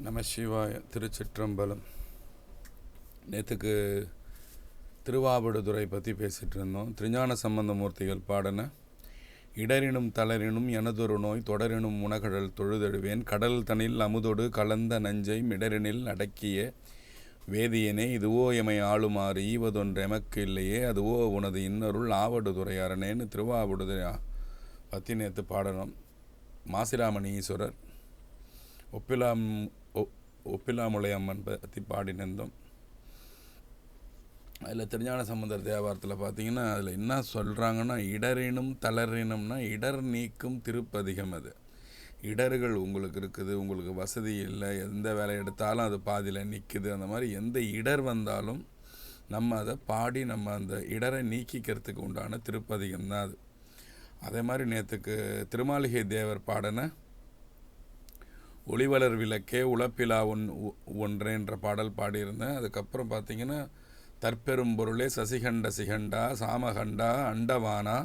நம சிவாய. திருச்சிற்றம்பலம். நேற்றுக்கு திருவாவடுதுறை பற்றி பேசிகிட்டு இருந்தோம். திருஞான சம்பந்தமூர்த்திகள் பாடின இடரினும் தளரினும் எனதொரு நோய் தொடரினும் உணகடல் தொழுதழுவேன் கடல் தனில் அமுதொடு கலந்த நஞ்சை மிடரினில் அடக்கிய வேதியனே இதுவோ எமை ஆளுமாறு ஈவதொன்று எமக்கு இல்லையே அதுவோ உனது இன்னருள் ஆவடுதுறை அரணேன்னு திருவாவடுதுறை பற்றி நேற்று பாடணும். மாசிராமணி ஈஸ்வரர் ஒப்பிலாமுலை அம்மன் பற்றி பாடினிருந்தோம். அதில் திருஞான சம்பந்தர் தேவாரத்தில் பார்த்தீங்கன்னா அதில் என்ன சொல்கிறாங்கன்னா, இடரினும் தளரினும்னா இடர் நீக்கும் திருப்பதிகம். அது இடர்கள் உங்களுக்கு இருக்குது, உங்களுக்கு வசதி இல்லை, எந்த வேலை எடுத்தாலும் அது பாதியில் நிற்குது, அந்த மாதிரி எந்த இடர் வந்தாலும் நம்ம அதை பாடி நம்ம அந்த இடரை நீக்கிக்கிறதுக்கு உண்டான திருப்பதிகம் தான் அது. அதே மாதிரி நேற்றுக்கு திருமாளிகை தேவர் பாடின ஒளிவளர் விளக்கே உழப்பிலா ஒன்றேன்ற பாடல் பாடியிருந்தேன். அதுக்கப்புறம் பார்த்திங்கன்னா தற்பெரும் பொருளே சசிகண்ட சிகண்டா சாமகண்டா அண்டவானா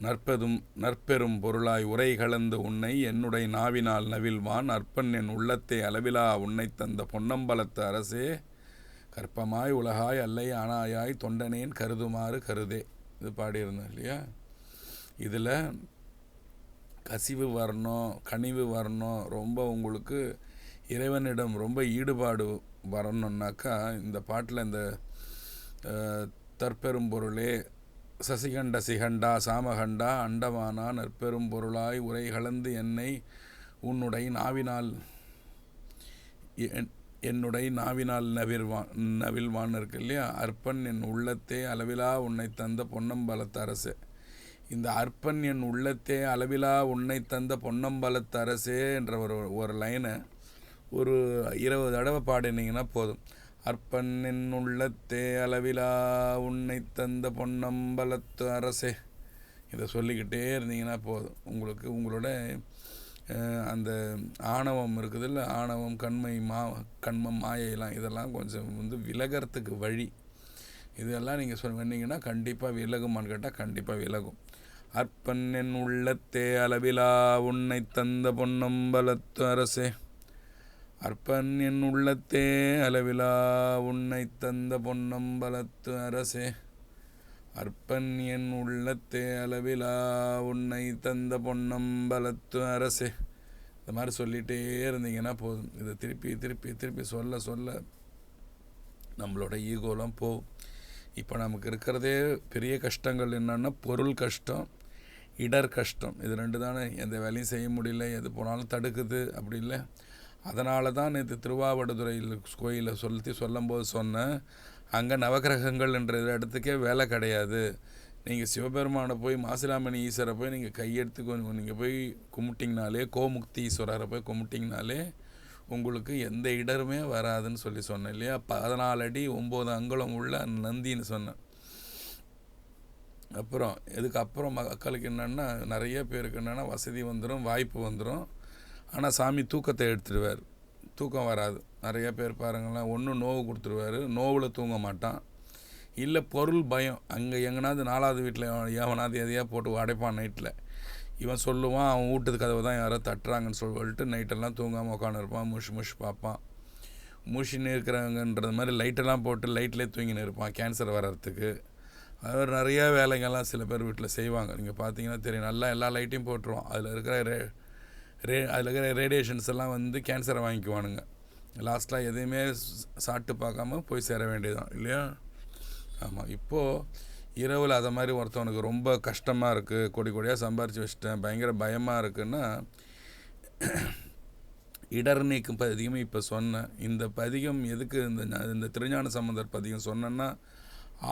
நற்பெரும் பொருளாய் உரை கலந்து உன்னை என்னுடைய நாவினால் நவில்வான் அற்பன் என் உள்ளத்தை அளவிலா உன்னை தந்த பொன்னம்பலத்து அரசே கற்பமாய் உலகாய் அல்லை ஆனாயாய் தொண்டனேன் கருதுமாறு கருதே. இது பாடியிருந்தேன் இல்லையா? இதில் கசிவு வரணும், கனிவு வரணும், ரொம்ப உங்களுக்கு இறைவனிடம் ரொம்ப ஈடுபாடு வரணுன்னாக்கா இந்த பாட்டில் இந்த தற்பெரும் பொருளே சசிகண்ட சிகண்டா சாமகண்டா அண்டவானா நற்பெரும் பொருளாய் உரை கலந்து என்னை உன்னுடைய நாவினால் நவில்வான் இருக்கு இல்லையா? அற்பன் என் உள்ளத்தே அளவிலா உன்னை தந்த பொன்னம்பலத்து அரசே. இந்த அற்பன் என் உள்ளத்தே அளவிலா உன்னை தந்த பொன்னம்பலத்து அரசே என்ற ஒரு லைனை ஒரு 20 தடவை பாடினீங்கன்னா போதும். அற்பன் என் உள்ளத்தே அளவிலா உன்னை தந்த பொன்னம்பலத்து அரசே, இதை சொல்லிக்கிட்டே இருந்தீங்கன்னா போதும். உங்களுக்கு உங்களோட அந்த ஆணவம் இருக்குது இல்லை, ஆணவம் கண்மம் மாயையெல்லாம் இதெல்லாம் கொஞ்சம் விலகிறதுக்கு வழி. இதெல்லாம் நீங்கள் சொன்னீங்கன்னா கண்டிப்பாக விலகுமான்னு கேட்டால் கண்டிப்பாக விலகும். அற்பன் என் உள்ளத்தே அளவிலா உன்னை தந்த பொன்னம்பலத்து அரசே. அற்பன் என் உள்ளத்தே அளவிலா உன்னை தந்த பொன்னம்பலத்து அரசே. அற்பன் என் உள்ளத்தே அளவிலா உன்னை தந்த பொன்னம்பலத்து அரசே. இந்த மாதிரி சொல்லிகிட்டே இருந்தீங்கன்னா போதும். இதை திருப்பி திருப்பி திருப்பி சொல்ல சொல்ல நம்மளோட ஈகோலாம் போகும். இப்போ நமக்கு இருக்கிறதே பெரிய கஷ்டங்கள் என்னென்னா பொருள் கஷ்டம், இடர் கஷ்டம். இது ரெண்டு தானே. எந்த வேலையும் செய்ய முடியல, எது போனாலும் தடுக்குது, அப்படி இல்லை. அதனால தான் நேற்று திருவாவடுதுறையில் கோயிலில் சொல்லும்போது சொன்னேன், அங்கே நவகிரகங்கள் என்ற இடத்துக்கே வேலை கிடையாது. நீங்கள் சிவபெருமானை போய் மாசிலாமணி ஈஸ்வரை போய் நீங்கள் கையெடுத்து நீங்கள் போய் கும்பிட்டிங்கனாலே, கோமுக்தி ஈஸ்வரரை போய் கும்பிட்டிங்கனாலே உங்களுக்கு எந்த இடருமே வராதுன்னு சொன்னேன் இல்லையா? 14 அடி 9 அங்குலம் உள்ள நந்தின்னு சொன்னேன். அப்புறம் இதுக்கப்புறம் மக்களுக்கு என்னென்னா, நிறைய பேருக்கு என்னென்னா வசதி வந்துடும், வாய்ப்பு வந்துடும், ஆனால் சாமி தூக்கத்தை எடுத்துடுவார், தூக்கம் வராது. நிறைய பேர் பாருங்களேன், ஒன்று நோவு கொடுத்துருவார், நோவில் தூங்க மாட்டான், இல்லை பொருள் பயம். அங்கே எங்கனாவது 4வது வீட்டில் எவனாவது எதையாக போட்டு அடைப்பான் நைட்டில். இவன் சொல்லுவான், அவன் வீட்டுக்கு கதவை தான் யாரோ தட்டுறாங்கன்னு சொல்லிட்டு நைட்டெல்லாம் தூங்காமல் உட்காந்துருப்பான், முஷ் பார்ப்பான். முஷின்னு இருக்கிறாங்கன்றது மாதிரி லைட்டெல்லாம் போட்டு லைட்லேயே தூங்கின்னு இருப்பான் கேன்சர் வர்றதுக்கு. அது நிறையா வேலைங்கள்லாம் சில பேர் வீட்டில் செய்வாங்க. நீங்கள் பார்த்தீங்கன்னா தெரியும், நல்லா எல்லா லைட்டையும் போட்டுருவான். அதில் இருக்கிற ரேடியேஷன்ஸ் எல்லாம் கேன்சரை வாங்கிக்குவானுங்க. லாஸ்ட்டாக எதையுமே சாப்பிட்டு பார்க்காம போய் சேர வேண்டியதுதான் இல்லையா? ஆமாம். இப்போது இரவில் அதை மாதிரி ஒருத்தவனுக்கு ரொம்ப கஷ்டமாக இருக்குது, கொடியாக சம்பாரித்து வச்சுட்டேன், பயங்கர பயமாக இருக்குன்னா, இடர் நீக்கும் பதிகம் இப்போ சொன்னேன். இந்த பதிகம் எதுக்கு இந்த திருஞான சம்பந்தர் பதிகம் சொன்னேன்னா,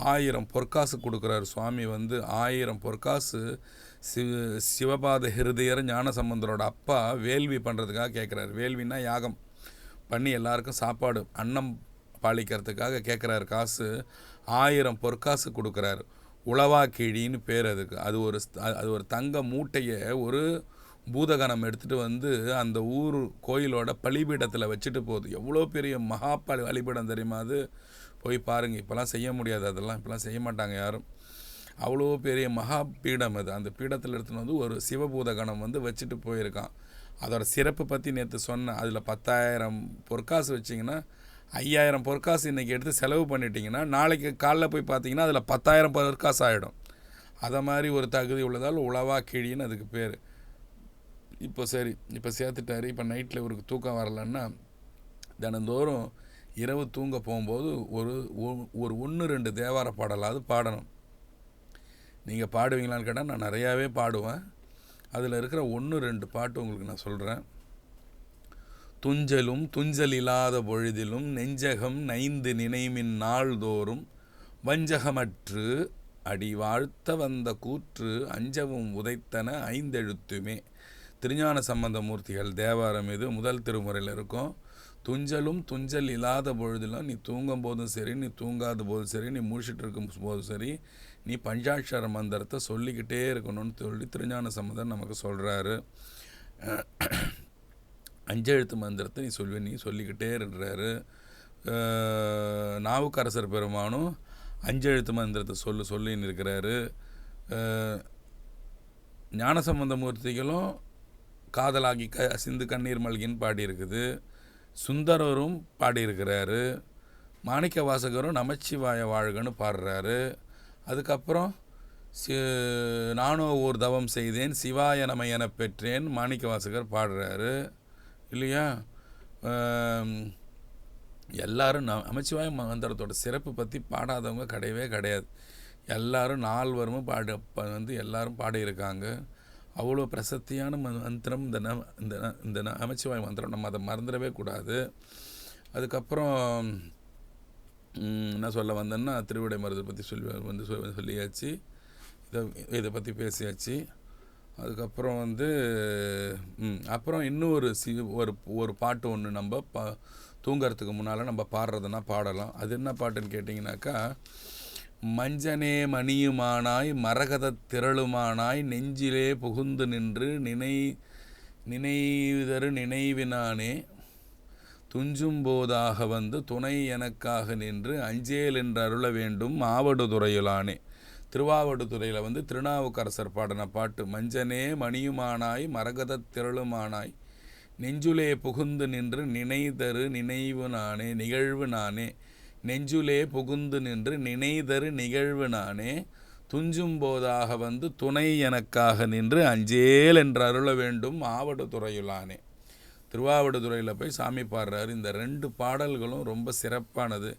1000 பொற்காசு கொடுக்குறாரு சுவாமி. 1000 பொற்காசு சிவபாத ஹிருதயர் ஞான சம்பந்தரோட அப்பா வேள்வி பண்ணுறதுக்காக கேட்குறாரு. வேள்வின்னா யாகம் பண்ணி எல்லாருக்கும் சாப்பாடு அன்னம் பாலிக்கிறதுக்காக கேட்குறாரு காசு. 1000 பொற்காசு கொடுக்குறாரு. உளவா கிழின்னு பேர் அதுக்கு. அது ஒரு தங்க மூட்டையை ஒரு பூதகணம் எடுத்துகிட்டு அந்த ஊர் கோயிலோட பலிபீடத்தில் வச்சுட்டு போகுது. எவ்வளோ பெரிய மகா பலிபீடம் தெரியுமா? அது போய் பாருங்கள். இப்போலாம் செய்ய முடியாது, அதெல்லாம் இப்போலாம் செய்ய மாட்டாங்க யாரும். அவ்வளோ பெரிய மகா பீடம் அது. அந்த பீடத்தில் எடுத்துன்னு ஒரு சிவபூத கணம் வச்சுட்டு போயிருக்கான். அதோட சிறப்பு பற்றி நேற்று சொன்னேன். அதில் 10,000 பொற்காசு வச்சிங்கன்னா 5,000 பொற்காசு இன்றைக்கி எடுத்து செலவு பண்ணிட்டீங்கன்னா நாளைக்கு காலைல போய் பார்த்தீங்கன்னா அதில் 10,000 பொற்காசு ஆகிடும். அதை மாதிரி ஒரு தகுதி உள்ளதால் உழவா கிழின்னு அதுக்கு பேர். இப்போ சரி, இப்போ சேர்த்துட்டாரு. இப்போ நைட்டில் இவருக்கு தூக்கம் வரலன்னா தினந்தோறும் இரவு தூங்க போகும்போது ஒரு 1-2 தேவார பாடலாவது பாடணும். நீங்கள் பாடுவீங்களான்னு கேட்டால் நான் நிறையாவே பாடுவேன். அதில் இருக்கிற 1-2 பாட்டு உங்களுக்கு நான் சொல்கிறேன். துஞ்சலும் துஞ்சல் இல்லாத பொழுதிலும் நெஞ்சகம் நைந்து நினைமின் நாள்தோறும் வஞ்சகமற்று அடி வாழ்த்த வந்த கூற்று அஞ்சவும் உதைத்தன 5 எழுத்துமே. திருஞான சம்பந்தமூர்த்திகள் தேவாரம் இது முதல் திருமுறையில் இருக்கும். துஞ்சலும் துஞ்சல் இல்லாத பொழுதிலும் நீ தூங்கும் போதும் சரி, நீ தூங்காத போதும் சரி, நீ முழிச்சிட்டு இருக்கும் போதும் சரி, நீ பஞ்சாட்சர மந்திரத்தை சொல்லிக்கிட்டே இருக்கணும்னு சொல்லி திருஞான சம்பந்தர் நமக்கு சொல்கிறாரு. 5 எழுத்து மந்திரத்தை நீ சொல்லிக்கிட்டே இருக்கிறாரு. நாவுக்கரசர் பெருமானும் 5 எழுத்து மந்திரத்தை சொல்லின்னு இருக்கிறாரு. ஞானசம்பந்த மூர்த்திகளும் காதலாகி சிந்து கண்ணீர் மல்கின்னு பாடியிருக்குது. சுந்தரரும் பாடியிருக்கிறாரு. மாணிக்க வாசகரும் நமச்சிவாய வாழ்கன்னு பாடுறாரு. அதுக்கப்புறம் நானோ ஓர் தவம் செய்தேன் சிவாய நம என பெற்றேன் மாணிக்க வாசகர் பாடுறாரு இல்லையா. எல்லாரும் நமச்சிவாய மந்திரத்தோட சிறப்பு பற்றி பாடாதவங்க கிடையவே கிடையாது. எல்லாரும் 4 வருமும் எல்லாரும் பாடியிருக்காங்க. அவ்வளோ பிரசத்தியான மந்திரம் இந்த நமச்சிவாய மந்திரம். நம்ம அதை மறந்துடவே கூடாது. அதுக்கப்புறம் என்ன சொல்ல வந்தேன்னா திருவிடை மருதை பற்றி சொல்லியாச்சு. இதை பற்றி பேசியாச்சு. அதுக்கப்புறம் அப்புறம் இன்னும் ஒரு பாட்டு ஒன்று நம்ம தூங்கிறதுக்கு முன்னால் நம்ம பாடுறதுன்னா பாடலாம். அது என்ன பாட்டுன்னு கேட்டிங்கனாக்கா, மஞ்சனே மணியுமானாய் மரகத திரளுமானாய் நெஞ்சிலே புகுந்து நின்று நினைவுதரு நினைவினானே துஞ்சும்போதாக வந்து துணை எனக்காக நின்று அஞ்சேல் என்று அருள வேண்டும் ஆவடுதுறையிலானே. திருவாவடுதுறையில் திருநாவுக்கரசர் பாடின பாட்டு. மஞ்சனே மணியுமானாய் மரகத திரளுமானாய் நெஞ்சுலே புகுந்து நின்று நினைதரு நினைவு நானே நிகழ்வு நானே நெஞ்சுலே புகுந்து நின்று நினைதரு நிகழ்வு நானே துஞ்சும்போதாக வந்து துணை எனக்காக நின்று அஞ்சேல் என்று அருள வேண்டும் ஆவடுதுறையிலானே. திருவாவடுதுறையில் போய் சாமி பாடுறாரு. இந்த 2 பாடல்களும் ரொம்ப சிறப்பானது.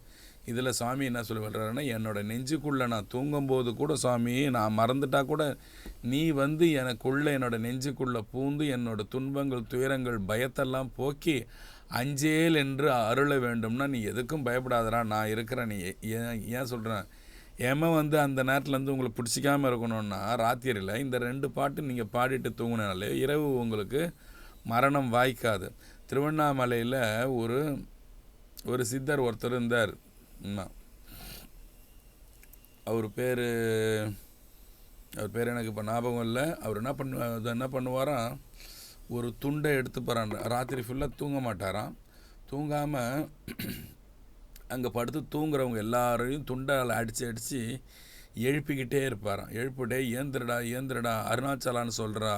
இதில் சாமி என்ன சொல்லி வர்றாருன்னா, என்னோடய நெஞ்சுக்குள்ளே நான் தூங்கும்போது கூட சாமி நான் மறந்துட்டா கூட நீ எனக்குள்ளே என்னோடய நெஞ்சுக்குள்ளே பூந்து என்னோடய துன்பங்கள் துயரங்கள் பயத்தெல்லாம் போக்கி அஞ்சேல் என்று அருள வேண்டும்னா நீ எதுக்கும் பயப்படாதடா, நான் இருக்கிறேன். நீ ஏன் சொல்கிறேன், அந்த நேரத்தில் உங்களை பிடிச்சிக்காமல் இருக்கணும்னா ராத்திரியில் இந்த 2 பாட்டு நீங்கள் பாடிட்டு தூங்கினாலே இரவு உங்களுக்கு மரணம் வாய்க்காது. திருவண்ணாமலையில் ஒரு சித்தர் ஒருத்தர் இருந்தார். அவர் பேர் எனக்கு இப்போ ஞாபகம் இல்லை. அவர் என்ன பண்ணுவாராம், ஒரு துண்டை எடுத்து போகிறான். ராத்திரி ஃபுல்லாக தூங்க மாட்டாராம். தூங்காமல் அங்கே படுத்து தூங்குறவங்க எல்லாரையும் துண்டால் அடித்து எழுப்பிக்கிட்டே இருப்பாராம். எழுப்பிட்டே ஏந்திரடா அருணாச்சலான்னு சொல்கிறா,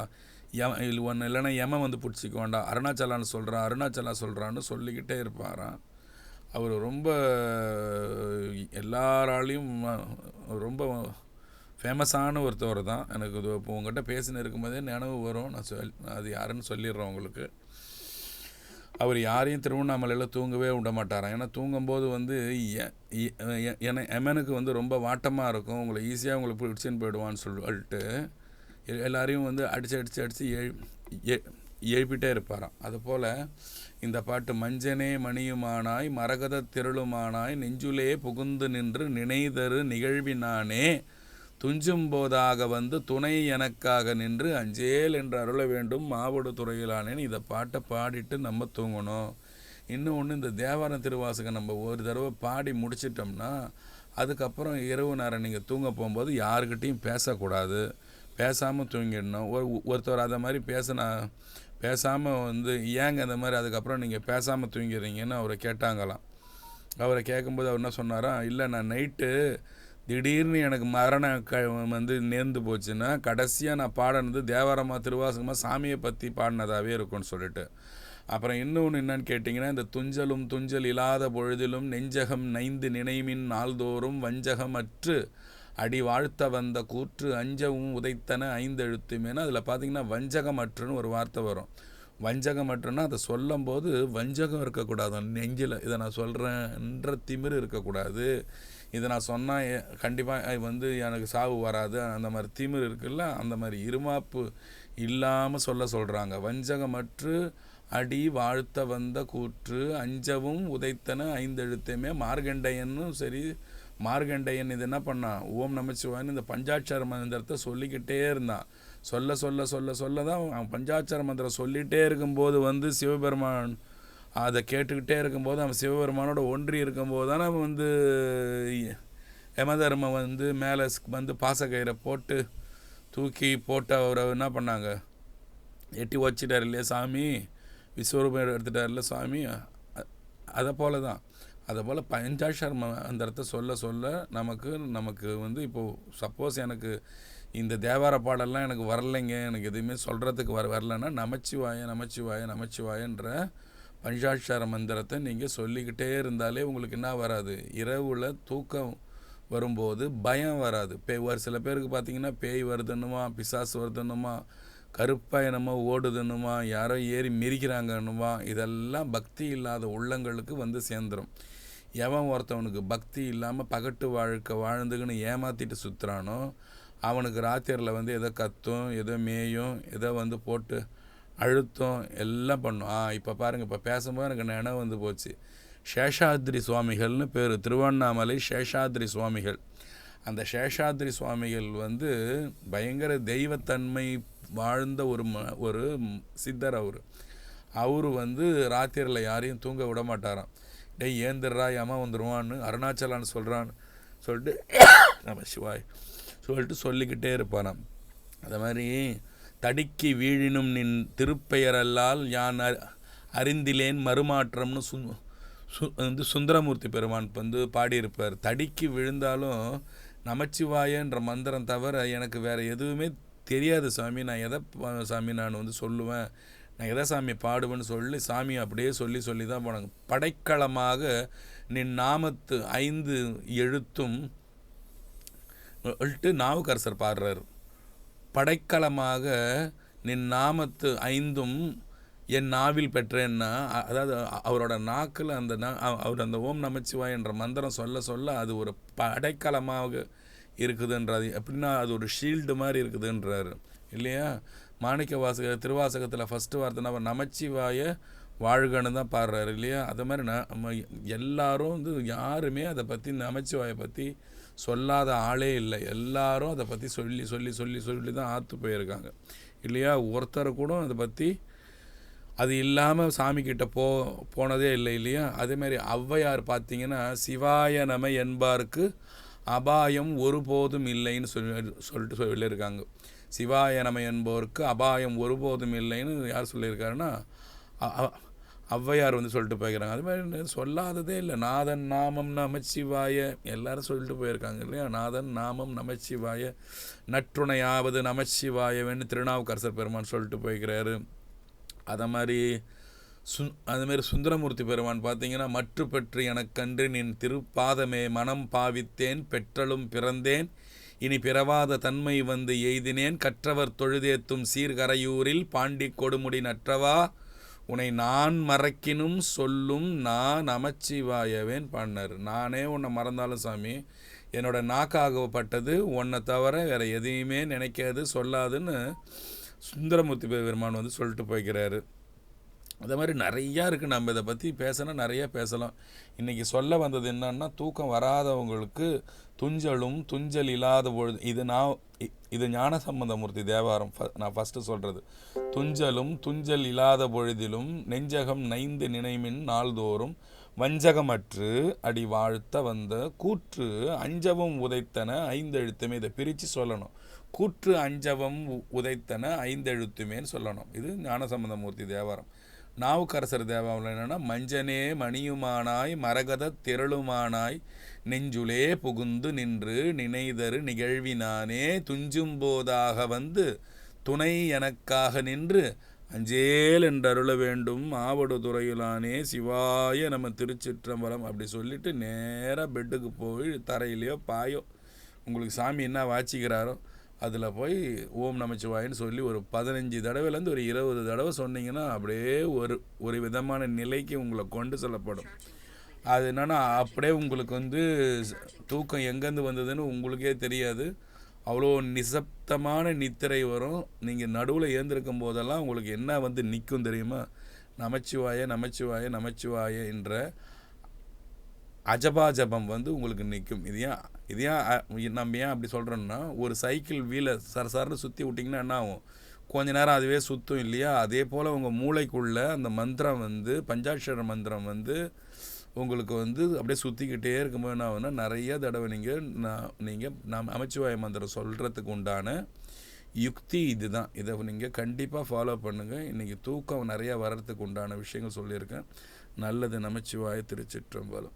ஒன்று இல்லைன்னா பிடிச்சிக்க வேண்டாம், அருணாச்சலான்னு சொல்கிறான்னு சொல்லிக்கிட்டே இருப்பாராம். அவர் ரொம்ப எல்லாராலையும் ரொம்ப ஃபேமஸான ஒருத்தவர் தான். எனக்கு இது இப்போ உங்கள்கிட்ட பேசின்னு இருக்கும்போதே நினைவு வரும். நான் அது யாருன்னு சொல்லிடுறேன் உங்களுக்கு. அவர் யாரையும் திருவண்ணாமலையில் தூங்கவே விட மாட்டாராம். ஏன்னா தூங்கும்போது எமனுக்கு ரொம்ப வாட்டமாக இருக்கும், உங்களை ஈஸியாக உங்களை பிடிச்சின்னு போயிடுவான்னு சொல்லிட்டு எல்லாரையும் அடித்து எழுப்பிட்டே இருப்பாராம். அதுபோல் இந்த பாட்டு மஞ்சனே மணியுமானாய் மரகத திரளுமானாய் நெஞ்சுலே புகுந்து நின்று நினைதரு நிகழ்வினானே துஞ்சும்போதாக வந்து துணை எனக்காக நின்று அஞ்சேல் என்று அருள வேண்டும் ஆவடுதுறையிலானேன்னு இதை பாட்டை பாடிட்டு நம்ம தூங்கணும். இன்னொன்று, இந்த தேவார திருவாசகம் நம்ம ஒரு தடவை பாடி முடிச்சிட்டோம்னா அதுக்கப்புறம் இரவு நேரம் நீங்கள் தூங்க போகும்போது யாருக்கிட்டையும் பேசக்கூடாது, பேசாமல் தூங்கிடணும். ஒருத்தர் அதை மாதிரி பேசாமல் ஏங்க அந்த மாதிரி அதுக்கப்புறம் நீங்கள் பேசாமல் தூங்கிடுறீங்கன்னு அவரை கேட்டாங்களாம். அவரை கேட்கும்போது அவர் என்ன சொன்னாராம், இல்லை நான் நைட்டு திடீர்னு எனக்கு வந்து நேர்ந்து போச்சுன்னா கடைசியாக நான் பாடினது தேவாரமாக திருவாசகமாக சாமியை பற்றி பாடினதாகவே இருக்கும்னு சொல்லிட்டு. அப்புறம் இன்னொன்று என்னன்னு கேட்டிங்கன்னா, இந்த துஞ்சலும் துஞ்சல் இல்லாத பொழுதிலும் நெஞ்சகம் நைந்து நினைமின் நாள்தோறும் வஞ்சகமற்று அடி வாழ்த்த வந்த கூற்று அஞ்சவும் உதைத்தன ஐந்தெழுத்துமேனா அதில் பார்த்திங்கன்னா வஞ்சகமற்றுன்னு ஒரு வார்த்தை வரும். வஞ்சகமற்றுன்னா அதை சொல்லும் போது வஞ்சகம் இருக்கக்கூடாது நெஞ்சில். இதை நான் சொல்கிறேன்ற திமிரு இருக்கக்கூடாது. இதை நான் சொன்னால் கண்டிப்பாக வந்து எனக்கு சாவு வராது அந்த மாதிரி திமிரு இருக்குல்ல, அந்த மாதிரி இருமாப்பு இல்லாமல் சொல்கிறாங்க. வஞ்சகமற்று அடி வாழ்த்த வந்த கூற்று அஞ்சவும் உதைத்தன ஐந்தெழுத்தையுமே. மார்கண்டையனும் சரி, மார்கண்டையன் இது என்ன பண்ணான், ஓம் நமச்சிவாயன்னு இந்த பஞ்சாட்சர மந்திரத்தை சொல்லிக்கிட்டே இருந்தான். சொல்ல சொல்ல சொல்ல சொல்ல தான் அவன் பஞ்சாட்சர மந்திரம் சொல்லிகிட்டே இருக்கும்போது வந்து சிவபெருமான் அதை கேட்டுக்கிட்டே இருக்கும்போது அவன் சிவபெருமானோட ஒன்றி இருக்கும்போது தானே அவன் வந்து யமதர்ம வந்து மேலே வந்து பாசக்கயிறை போட்டு தூக்கி போட்டு அவரை என்ன பண்ணாங்க, எட்டி வச்சிட்டார் இல்லையா சாமி, விஸ்வரூபம் எடுத்துட்டார்ல சாமி. அதை போல தான், அதை போல் பஞ்சாட்சர மந்திரத்தை சொல்ல சொல்ல நமக்கு வந்து இப்போது சப்போஸ் எனக்கு இந்த தேவார பாடல்லாம் எனக்கு வரலைங்க, எனக்கு எதுவுமே சொல்கிறதுக்கு வரலைன்னா நமச்சிவாய நமச்சிவாய நமச்சிவாயன்ற பஞ்சாட்சர மந்திரத்தை நீங்கள் சொல்லிக்கிட்டே இருந்தாலே உங்களுக்கு என்ன வராது, இரவில் தூக்கம் வரும்போது பயம் வராது. ஒரு சில பேருக்கு பார்த்திங்கன்னா பேய் வருதுன்னுமா, பிசாசு வருதுன்னுமா, கருப்பாக என்னமோ ஓடுதுன்னுமா, யாரோ ஏறி மிரிக்கிறாங்கன்னுமா, இதெல்லாம் பக்தி இல்லாத உள்ளங்களுக்கு வந்து சேர்ந்துடும். எவன் ஒருத்தவனுக்கு பக்தி இல்லாமல் பகட்டு வாழ்க்கை வாழ்ந்துக்குன்னு ஏமாற்றிட்டு சுற்றுறானோ அவனுக்கு ராத்திரியில் வந்து எதோ கத்தும், எதோ மேயும், எதோ வந்து போட்டு அழுத்தம் எல்லாம் பண்ணும். இப்போ பாருங்கள், இப்போ பேசும்போது எனக்கு நினைவு வந்து போச்சு. சேஷாத்ரி சுவாமிகள்னு பேர், திருவண்ணாமலை சேஷாத்ரி சுவாமிகள். அந்த சேஷாத்ரி சுவாமிகள் வந்து பயங்கர தெய்வத்தன்மை வாழ்ந்த ஒரு சித்தர். அவர் வந்து ராத்திரியில் யாரையும் தூங்க விட மாட்டாராம். டேய் ஏந்திரா ஏமா வந்துடுவான்னு அருணாச்சலான்னு சொல்கிறான்னு சொல்லிட்டு நம்ம சிவாய் சொல்லிட்டு சொல்லிக்கிட்டே இருப்பானாம். அது மாதிரி தடிக்கி வீழினும் நின் திருப்பெயரல்லால் யான் அறிந்திலேன் மறுமாற்றம்னு வந்து சுந்தரமூர்த்தி பெருமான் வந்து பாடியிருப்பார். தடிக்கி விழுந்தாலும் நமச்சிவாயன்ற மந்திரம் தவிர எனக்கு வேறு எதுவுமே தெரியாது சாமி, நான் எதை சாமி நான் வந்து சொல்லுவேன், நான் எதை சாமி பாடுவேன்னு சொல்லி சாமி அப்படியே சொல்லி சொல்லி தான் போனாங்க. படைக்களமாக நின் நாமத்து 5 எழுத்தும் நாவுக்கரசர் பாடுறாரு. படைக்களமாக நின் நாமத்து 5ம் என் நாவில் பெற்றேன்னா, அதாவது அவரோட நாக்கில் அவர் அந்த ஓம் நமச்சிவாய் என்ற மந்திரம் சொல்ல சொல்ல அது ஒரு படைக்கலமாக இருக்குதுன்றது. எப்படின்னா அது ஒரு ஷீல்டு மாதிரி இருக்குதுன்றாரு இல்லையா. மாணிக்க வாசகர் திருவாசகத்தில் ஃபஸ்ட்டு வார்த்தை அவர் நமச்சிவாய வாழ்கன்னு தான் பாடுறாரு இல்லையா. அது மாதிரி எல்லாரும் வந்து யாருமே அதை பற்றி நமச்சிவாயை பற்றி சொல்லாத ஆளே இல்லை. எல்லாரும் அதை பற்றி சொல்லி சொல்லி சொல்லி சொல்லி தான் ஆற்று போயிருக்காங்க இல்லையா. ஒருத்தர் கூட அதை பற்றி அது இல்லாமல் சாமிக்கிட்ட போனதே இல்லை இல்லையா. அதேமாதிரி ஔவையார் பார்த்திங்கன்னா சிவாய நம என்பாருக்கு அபாயம் ஒருபோதும் இல்லைன்னு சொல்லிட்டு சொல்லியிருக்காங்க. சிவாய நம என்பவருக்கு அபாயம் ஒருபோதும் இல்லைன்னு யார் சொல்லியிருக்காருன்னா ஔவையார் வந்து சொல்லிட்டு போயிருக்காங்க. அது மாதிரி சொல்லாததே இல்லை. நாதன் நாமம் நமச்சிவாய எல்லாரும் சொல்லிட்டு போயிருக்காங்க இல்லையா. நாதன் நாமம் நமச்சிவாய நற்றுணையாவது நமச்சிவாயவேன்னு திருநாவுக்கரசர் பெருமான் சொல்லிட்டு போய்க்கிறாரு. அதுமாரி சுந்தரமூர்த்தி பெருமான் பார்த்திங்கன்னா மற்று பெற்று எனக்கன்று நின் திருப்பாதமே மனம் பாவித்தேன் பெற்றலும் பிறந்தேன் இனி பிறவாத தன்மை வந்து எய்தினேன் கற்றவர் தொழுதேத்தும் சீர்கரையூரில் பாண்டி கொடுமுடி நற்றவா உன்னை நான் மறக்கினும் சொல்லும் நான் நமச்சிவாயவேன் பாடினார். நானே உன்னை மறந்தாலும் சாமி என்னோட நாக்காகப்பட்டது உன்னை தவிர வேறு எதையுமே நினைக்காது சொல்லாதுன்னு சுந்தரமூர்த்தி பெருமான் வந்து சொல்லிட்டு போய்க்கிறாரு. அதே மாதிரி நிறையா இருக்குது. நம்ம இதை பற்றி பேசினா நிறையா பேசலாம். இன்றைக்கி சொல்ல வந்தது என்னன்னா, தூக்கம் வராதவங்களுக்கு துஞ்சலும் துஞ்சல் இல்லாத பொழுது இது ஞானசம்பந்தமூர்த்தி தேவாரம் நான் ஃபஸ்ட்டு சொல்கிறது. துஞ்சலும் துஞ்சல் இல்லாத பொழுதிலும் நெஞ்சகம் நைந்து நினைமின் நாள்தோறும் வஞ்சகமற்று அடி வாழ்த்த வந்த கூற்று அஞ்சவும் உதைத்தன 5 எழுத்துமே. இதை பிரித்து சொல்லணும். கூற்று அஞ்சவம் உதைத்தன 5 எழுத்துமேன்னு சொல்லணும். இது ஞானசம்பந்தமூர்த்தி தேவாரம். நாவுக்கரசர் தேவாவில் என்னென்னா, மஞ்சனே மணியுமானாய் மரகத திரளுமானாய் நெஞ்சுளே புகுந்து நின்று நினைதரு நிகழ்வினானே துஞ்சும்போதாக வந்து துணை எனக்காக நின்று அஞ்சேல் என்றருள வேண்டும் ஆவடு துறையிலானே சிவாய நம்ம திருச்சிற்றம்பலம் அப்படி சொல்லிவிட்டு நேராக பெட்டுக்கு போய் தரையிலையோ பாயோ உங்களுக்கு சாமி என்ன வாச்சிக்கிறாரோ அதில் போய் ஓம் நமச்சிவாயின்னு சொல்லி ஒரு 15 தடவைலேருந்து ஒரு 20 தடவை சொன்னீங்கன்னா அப்படியே ஒரு விதமான நிலைக்கு உங்களை கொண்டு செல்லப்படும். அது என்னென்னா அப்படியே உங்களுக்கு வந்து தூக்கம் எங்கேருந்து வந்ததுன்னு உங்களுக்கே தெரியாது. அவ்வளோ நிசப்தமான நித்திரை வரும். நீங்கள் நடுவில் ஏந்திருக்கும் போதெல்லாம் உங்களுக்கு என்ன வந்து நிற்கும் தெரியுமா? நமச்சிவாய நமச்சிவாய நமச்சிவாய என்ற அஜபாஜபம் வந்து உங்களுக்கு நிற்கும். இது ஏன் நம்ம ஏன் அப்படி சொல்கிறோம்னா, ஒரு சைக்கிள் வீலை சரசரன்னு சுற்றி விட்டிங்கன்னா என்ன ஆகும்? கொஞ்ச நேரம் அதுவே சுற்றும் இல்லையா? அதே போல் உங்கள் மூளைக்குள்ளே அந்த மந்திரம் வந்து பஞ்சாட்சர மந்திரம் வந்து உங்களுக்கு வந்து அப்படியே சுற்றிக்கிட்டே இருக்கும்போது என்ன ஆகுதுன்னா, நிறைய தடவை நீங்கள் நமச்சிவாய மந்திரம் சொல்கிறதுக்கு உண்டான யுக்தி இது தான். இதை நீங்கள் கண்டிப்பாக ஃபாலோ பண்ணுங்கள். இன்றைக்கி தூக்கம் நிறையா வர்றதுக்கு உண்டான விஷயங்கள் சொல்லியிருக்கேன். நல்லது. நமச்சிவாய திருச்சிற்றம்பலம்.